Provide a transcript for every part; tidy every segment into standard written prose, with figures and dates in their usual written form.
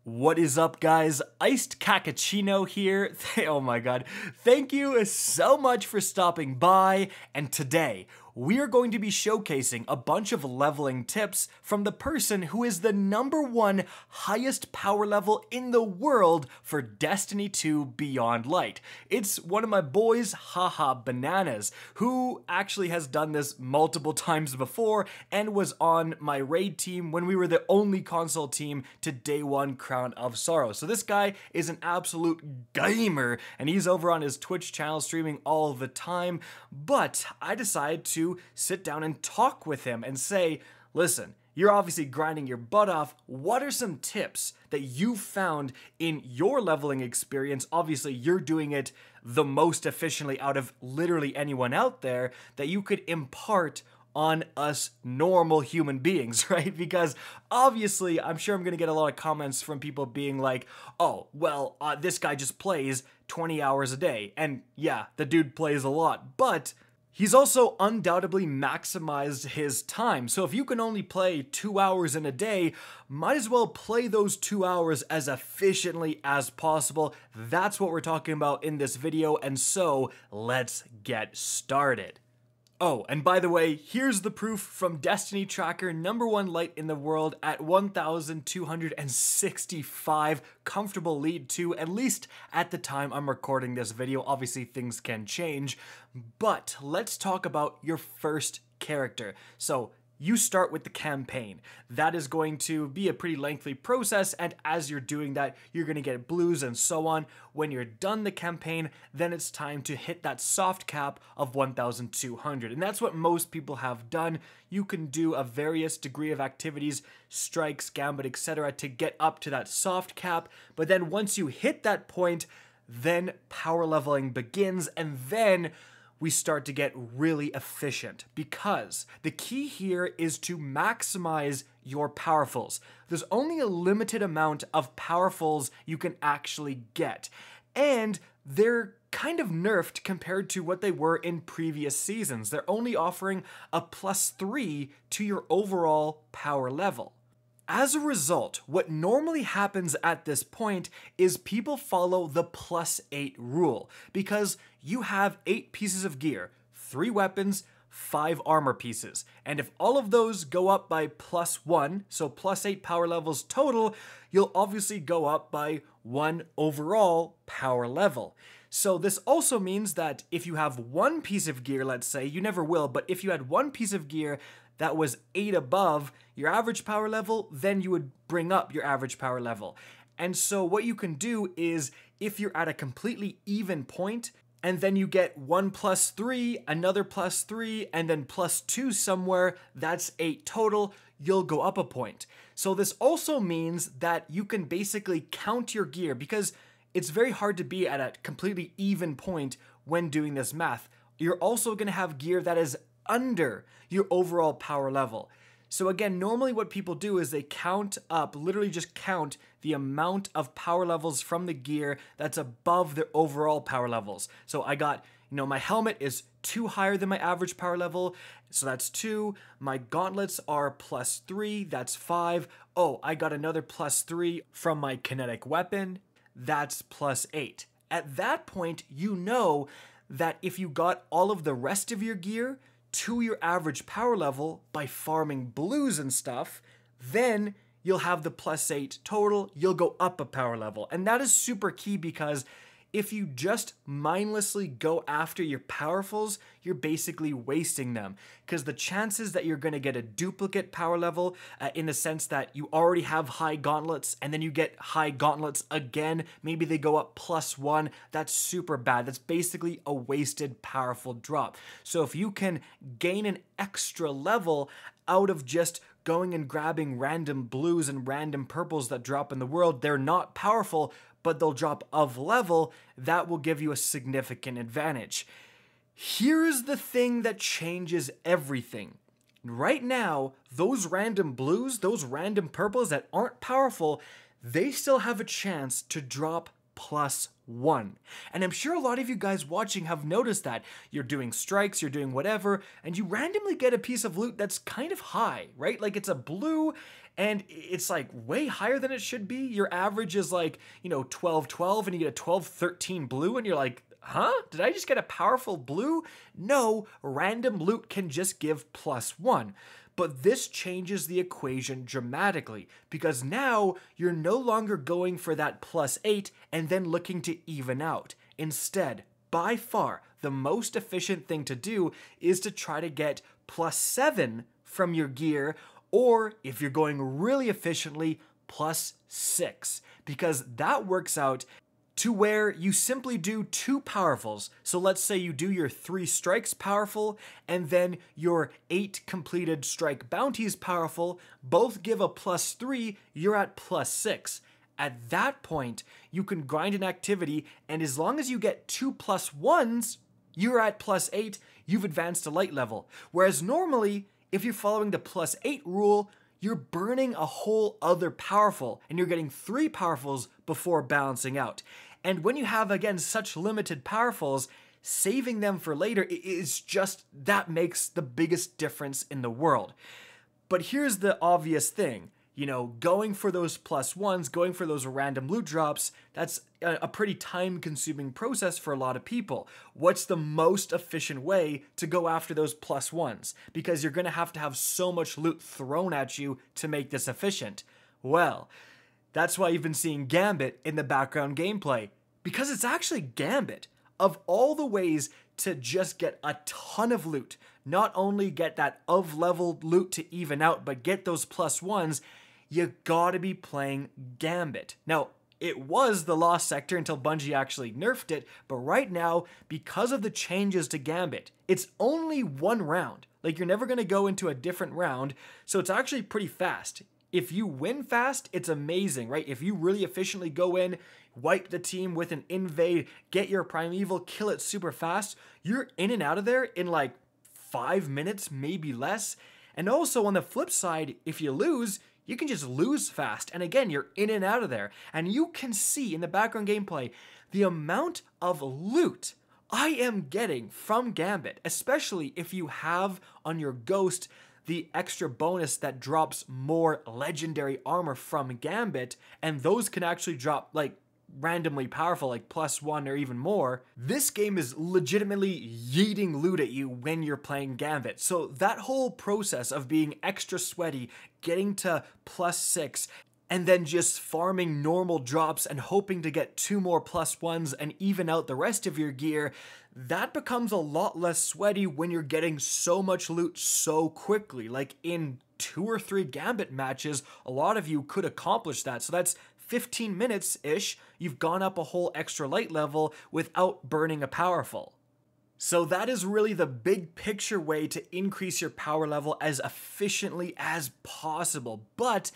What is up, guys? Iced Cappuccino here. Oh my god. Thank you so much for stopping by. And today, we are going to be showcasing a bunch of leveling tips from the person who is the #1 highest power level in the world for Destiny 2 Beyond Light. It's one of my boys, Haha Bananas, who actually has done this multiple times before and was on my raid team when we were the only console team to day one Crown of Sorrow. So this guy is an absolute gamer, and he's over on his Twitch channel streaming all the time. But I decided to sit down and talk with him and say, listen, you're obviously grinding your butt off. What are some tips that you found in your leveling experience? Obviously, you're doing it the most efficiently out of literally anyone out there that you could impart on us normal human beings, right? Because obviously, I'm sure I'm gonna get a lot of comments from people being like, oh, well, this guy just plays 20 hours a day. And yeah, the dude plays a lot, but he's also undoubtedly maximized his time. So if you can only play 2 hours in a day, might as well play those 2 hours as efficiently as possible. That's what we're talking about in this video, and so let's get started. Oh, and by the way, here's the proof from Destiny Tracker, #1 light in the world at 1,265, comfortable lead to, at least at the time I'm recording this video. Obviously things can change, but let's talk about your first character. So you start with the campaign. That is going to be a pretty lengthy process, and as you're doing that, you're going to get blues and so on. When you're done the campaign, then it's time to hit that soft cap of 1,200, and that's what most people have done. You can do a various degree of activities, strikes, gambit, etc. to get up to that soft cap, but then once you hit that point, then power leveling begins, and then we start to get really efficient, because the key here is to maximize your powerfuls. There's only a limited amount of powerfuls you can actually get, and they're kind of nerfed compared to what they were in previous seasons. They're only offering a +3 to your overall power level. As a result, what normally happens at this point is people follow the +8 rule, because you have 8 pieces of gear, 3 weapons, 5 armor pieces, and if all of those go up by +1, so +8 power levels total, you'll obviously go up by 1 overall power level. So this also means that if you have 1 piece of gear, let's say, you never will, but if you had 1 piece of gear that was 8 above your average power level, then you would bring up your average power level. And so what you can do is, if you're at a completely even point, and then you get 1 +3, another +3, and then +2 somewhere, that's 8 total, you'll go up a point. So this also means that you can basically count your gear, because it's very hard to be at a completely even point when doing this math. You're also going to have gear that is under your overall power level. So again, normally what people do is they count up, literally just count the amount of power levels from the gear that's above their overall power levels. So I got, my helmet is 2 higher than my average power level, so that's 2. My gauntlets are +3, that's 5. Oh, I got another +3 from my kinetic weapon, that's +8. At that point, you know that if you got all of the rest of your gear to your average power level by farming blues and stuff, then you'll have the +8 total, you'll go up a power level. And that is super key, because if you just mindlessly go after your powerfuls, you're basically wasting them, because the chances that you're going to get a duplicate power level, in the sense that you already have high gauntlets and then you get high gauntlets again, maybe they go up +1, that's super bad. That's basically a wasted powerful drop. So if you can gain an extra level out of just going and grabbing random blues and random purples that drop in the world, they're not powerful, but they'll drop of level, that will give you a significant advantage. Here's the thing that changes everything. Right now, those random blues, those random purples that aren't powerful, they still have a chance to drop +1. 1. And I'm sure a lot of you guys watching have noticed that. You're doing strikes, you're doing whatever, and you randomly get a piece of loot that's kind of high, right? Like it's a blue, and it's like way higher than it should be. Your average is like, 12-12, and you get a 12-13 blue, and you're like, huh? Did I just get a powerful blue? No, random loot can just give +1. But this changes the equation dramatically, because now you're no longer going for that +8 and then looking to even out. Instead, by far, the most efficient thing to do is to try to get +7 from your gear, or if you're going really efficiently, +6, because that works out to where you simply do 2 powerfuls. So let's say you do your 3 strikes powerful, and then your 8 completed strike bounties powerful, both give a +3, you're at +6. At that point, you can grind an activity, and as long as you get 2 +1s, you're at +8, you've advanced to light level. Whereas normally, if you're following the +8 rule, you're burning a whole other powerful, and you're getting 3 powerfuls before balancing out. And when you have, again, such limited powerfuls, saving them for later is just, that makes the biggest difference in the world. But here's the obvious thing. Going for those +1s, going for those random loot drops, that's a pretty time-consuming process for a lot of people. What's the most efficient way to go after those +1s? Because you're going to have so much loot thrown at you to make this efficient. Well, that's why you've been seeing Gambit in the background gameplay. Because it's actually Gambit. Of all the ways to just get a ton of loot, not only get that of-leveled loot to even out, but get those +1s, you gotta be playing Gambit. Now, it was the Lost Sector until Bungie actually nerfed it, but right now, because of the changes to Gambit, it's only 1 round. Like, you're never gonna go into a different round, so it's actually pretty fast. If you win fast, it's amazing, right? If you really efficiently go in, wipe the team with an invade, get your primeval, kill it super fast, you're in and out of there in like 5 minutes, maybe less. And also on the flip side, if you lose, you can just lose fast. And again, you're in and out of there. And you can see in the background gameplay, the amount of loot I am getting from Gambit, especially if you have on your Ghost the extra bonus that drops more legendary armor from Gambit, and those can actually drop like randomly powerful, like +1 or even more. This game is legitimately yeeting loot at you when you're playing Gambit. So that whole process of being extra sweaty, getting to +6, and then just farming normal drops and hoping to get 2 more +1s and even out the rest of your gear, that becomes a lot less sweaty when you're getting so much loot so quickly. Like in 2 or 3 Gambit matches, a lot of you could accomplish that. So that's 15 minutes-ish, you've gone up a whole extra light level without burning a powerful. So that is really the big picture way to increase your power level as efficiently as possible. But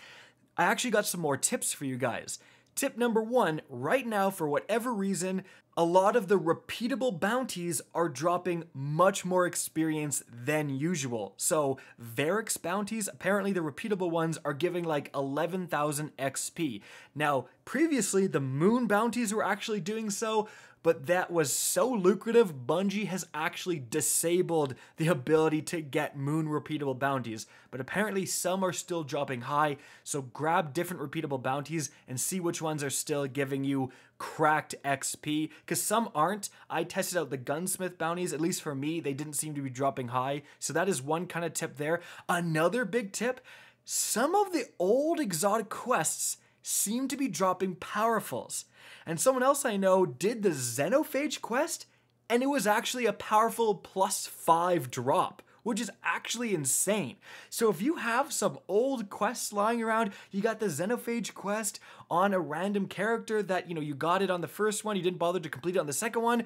I actually got some more tips for you guys. Tip number 1, right now, for whatever reason, a lot of the repeatable bounties are dropping much more experience than usual. So Varric's bounties, apparently the repeatable ones, are giving like 11,000 XP. Now, previously the moon bounties were actually doing so, but that was so lucrative, Bungie has actually disabled the ability to get moon repeatable bounties. But apparently some are still dropping high, so grab different repeatable bounties and see which ones are still giving you cracked XP, because some aren't. I tested out the gunsmith bounties, at least for me, they didn't seem to be dropping high, so that is one kind of tip there. Another big tip, some of the old exotic quests seem to be dropping powerfuls. And someone else I know did the Xenophage quest, and it was actually a powerful +5 drop, which is actually insane. So if you have some old quests lying around, you got the Xenophage quest on a random character that, you got it on the first one, you didn't bother to complete it on the second one,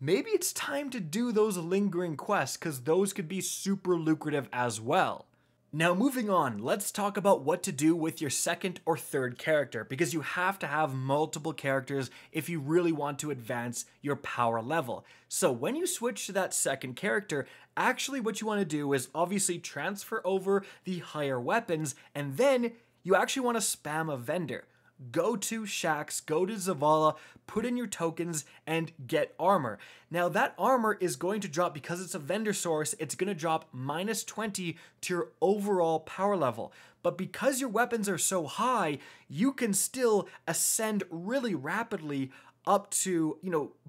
maybe it's time to do those lingering quests, because those could be super lucrative as well. Now moving on, let's talk about what to do with your second or third character, because you have to have multiple characters if you really want to advance your power level. So when you switch to that second character, actually what you want to do is obviously transfer over the higher weapons, and then you actually want to spam a vendor. go to Shaxx, go to Zavala, put in your tokens, and get armor. Now that armor is going to drop, because it's a vendor source, it's going to drop -20 to your overall power level. But because your weapons are so high, you can still ascend really rapidly up to,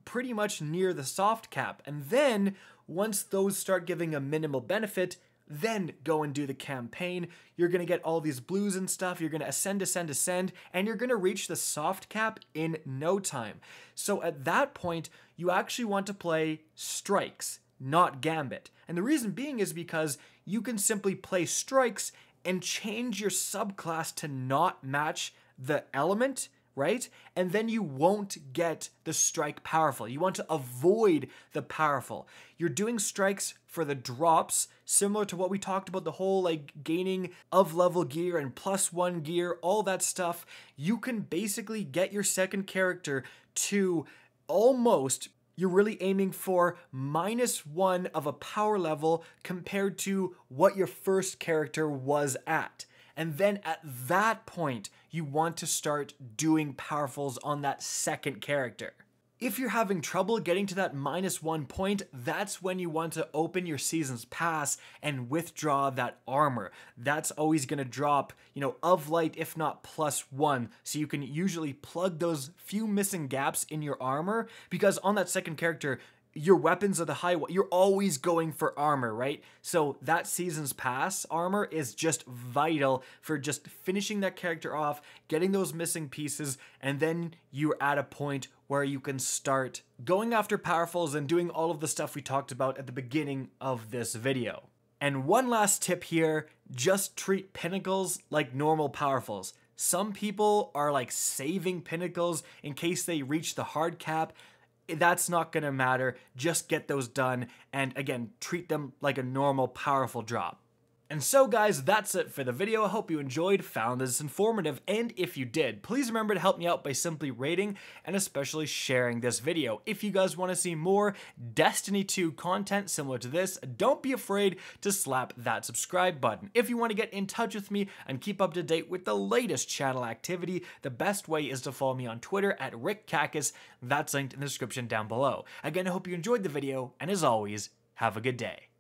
pretty much near the soft cap. And then once those start giving a minimal benefit, then go and do the campaign. You're going to get all these blues and stuff. You're going to ascend, and you're going to reach the soft cap in no time. So at that point, you actually want to play strikes, not gambit. And the reason being is because you can simply play strikes and change your subclass to not match the element, right? And then you won't get the strike powerful. You want to avoid the powerful. You're doing strikes for the drops, similar to what we talked about, the whole gaining of level gear and +1 gear, all that stuff. You can basically get your second character to almost, you're really aiming for -1 of a power level compared to what your first character was at. And then at that point, you want to start doing powerfuls on that second character. If you're having trouble getting to that -1 point, that's when you want to open your Season's Pass and withdraw that armor. That's always going to drop, of light, if not +1. So you can usually plug those few missing gaps in your armor, because on that second character, your weapons are the high, you're always going for armor, right? So that Season's Pass armor is just vital for just finishing that character off, getting those missing pieces, and then you're at a point where you can start going after powerfuls and doing all of the stuff we talked about at the beginning of this video. And one last tip here, just treat pinnacles like normal powerfuls. Some people are saving pinnacles in case they reach the hard cap. That's not going to matter. Just get those done, and again, treat them like a normal powerful drop. And so guys, that's it for the video. I hope you enjoyed, found this informative, and if you did, please remember to help me out by simply rating and especially sharing this video. If you guys want to see more Destiny 2 content similar to this, don't be afraid to slap that subscribe button. If you want to get in touch with me and keep up to date with the latest channel activity, the best way is to follow me on Twitter at RickCacus. That's linked in the description down below. Again, I hope you enjoyed the video, and as always, have a good day.